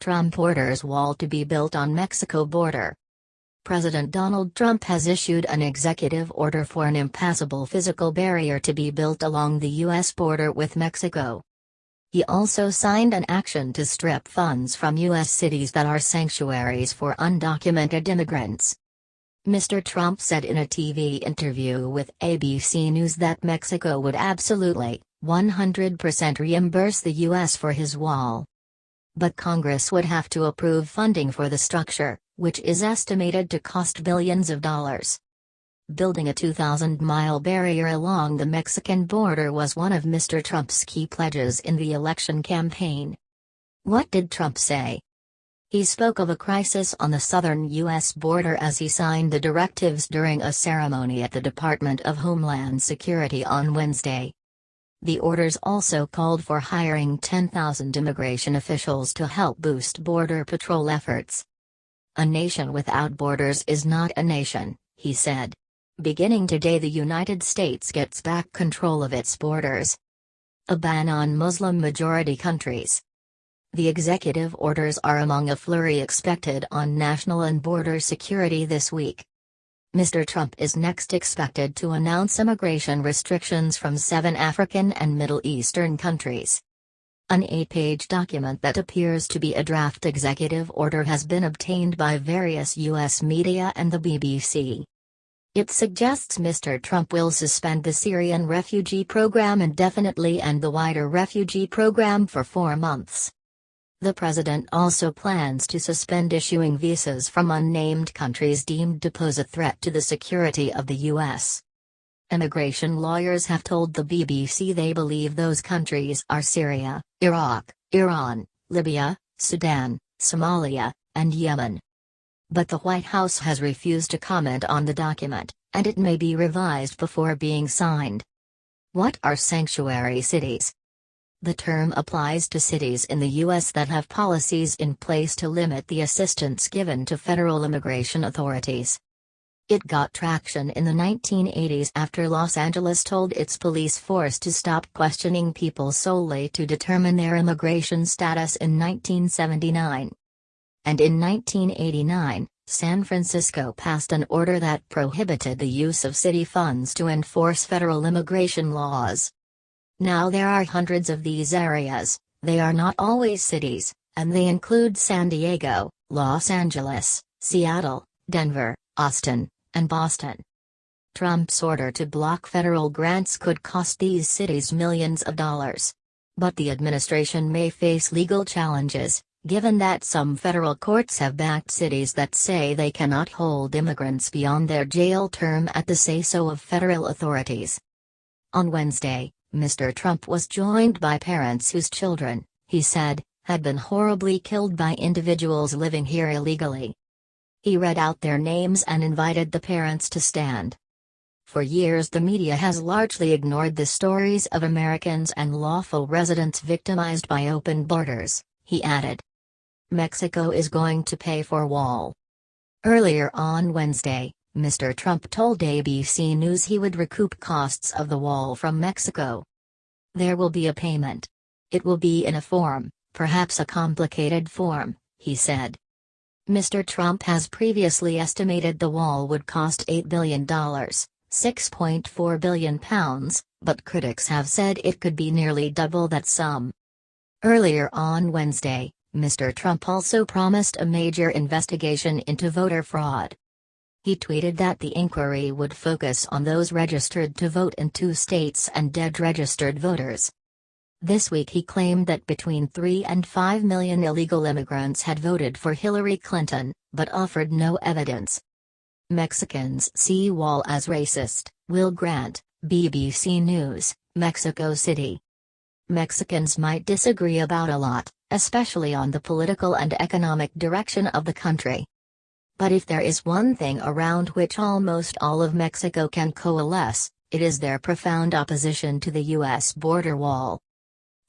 Trump orders wall to be built on Mexico border. President Donald Trump has issued an executive order for an impassable physical barrier to be built along the U.S. border with Mexico. He also signed an action to strip funds from U.S. cities that are sanctuaries for undocumented immigrants. Mr. Trump said in a TV interview with ABC News that Mexico would absolutely, 100% reimburse the U.S. for his wall. But Congress would have to approve funding for the structure, which is estimated to cost billions of dollars. Building a 2,000-mile barrier along the Mexican border was one of Mr. Trump's key pledges in the election campaign. What did Trump say? He spoke of a crisis on the southern U.S. border as he signed the directives during a ceremony at the Department of Homeland Security on Wednesday. The orders also called for hiring 10,000 immigration officials to help boost border patrol efforts. A nation without borders is not a nation, he said. Beginning today, the United States gets back control of its borders. A ban on Muslim-majority countries. The executive orders are among a flurry expected on national and border security this week. Mr. Trump is next expected to announce immigration restrictions from 7 African and Middle Eastern countries. An 8-page document that appears to be a draft executive order has been obtained by various U.S. media and the BBC. It suggests Mr. Trump will suspend the Syrian refugee program indefinitely and the wider refugee program for 4 months. The president also plans to suspend issuing visas from unnamed countries deemed to pose a threat to the security of the U.S. Immigration lawyers have told the BBC they believe those countries are Syria, Iraq, Iran, Libya, Sudan, Somalia, and Yemen. But the White House has refused to comment on the document, and it may be revised before being signed. What are sanctuary cities? The term applies to cities in the U.S. that have policies in place to limit the assistance given to federal immigration authorities. It got traction in the 1980s after Los Angeles told its police force to stop questioning people solely to determine their immigration status in 1979. And in 1989, San Francisco passed an order that prohibited the use of city funds to enforce federal immigration laws. Now there are hundreds of these areas. They are not always cities, and they include San Diego, Los Angeles, Seattle, Denver, Austin, and Boston. Trump's order to block federal grants could cost these cities millions of dollars. But the administration may face legal challenges, given that some federal courts have backed cities that say they cannot hold immigrants beyond their jail term at the say-so of federal authorities. On Wednesday, Mr. Trump was joined by parents whose children, he said, had been horribly killed by individuals living here illegally. He read out their names and invited the parents to stand. For years the media has largely ignored the stories of Americans and lawful residents victimized by open borders, he added. Mexico is going to pay for wall. Earlier on Wednesday, Mr. Trump told ABC News he would recoup costs of the wall from Mexico. There will be a payment. It will be in a form, perhaps a complicated form, he said. Mr. Trump has previously estimated the wall would cost $8 billion, £6.4 billion, but critics have said it could be nearly double that sum. Earlier on Wednesday, Mr. Trump also promised a major investigation into voter fraud. He tweeted that the inquiry would focus on those registered to vote in 2 states and dead registered voters. This week he claimed that between 3 and 5 million illegal immigrants had voted for Hillary Clinton, but offered no evidence. Mexicans see wall as racist, Will Grant, BBC News, Mexico City. Mexicans might disagree about a lot, especially on the political and economic direction of the country. But if there is one thing around which almost all of Mexico can coalesce, it is their profound opposition to the U.S. border wall.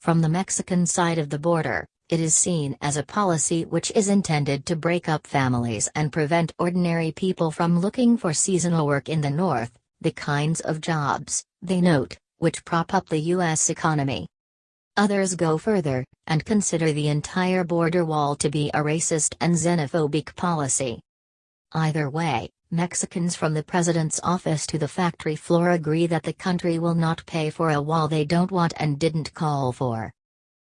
From the Mexican side of the border, it is seen as a policy which is intended to break up families and prevent ordinary people from looking for seasonal work in the north, the kinds of jobs, they note, which prop up the U.S. economy. Others go further, and consider the entire border wall to be a racist and xenophobic policy. Either way, Mexicans from the president's office to the factory floor agree that the country will not pay for a wall they don't want and didn't call for.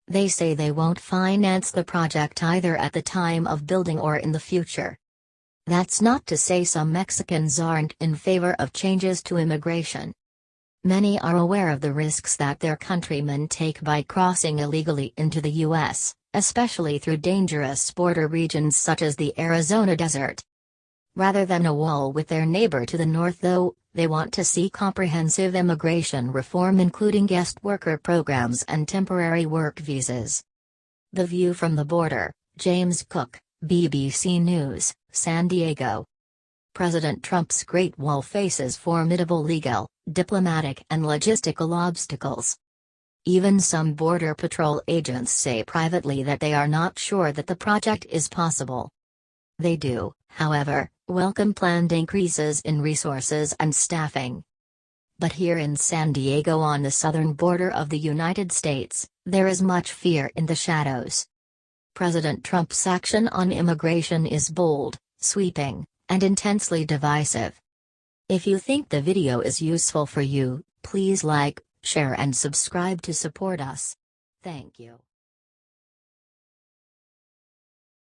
They say they won't finance the project either at the time of building or in the future. That's not to say some Mexicans aren't in favor of changes to immigration. Many are aware of the risks that their countrymen take by crossing illegally into the U.S., especially through dangerous border regions such as the Arizona desert. Rather than a wall with their neighbor to the north, though, they want to see comprehensive immigration reform including guest worker programs and temporary work visas. The View from the Border, James Cook, BBC News, San Diego. President Trump's Great Wall faces formidable legal, diplomatic and logistical obstacles. Even some Border Patrol agents say privately that they are not sure that the project is possible. They do, however, welcome planned increases in resources and staffing. But here in San Diego on the southern border of the United States, there is much fear in the shadows. President Trump's action on immigration is bold, sweeping, and intensely divisive. If you think the video is useful for you, please like, share and subscribe to support us. Thank you.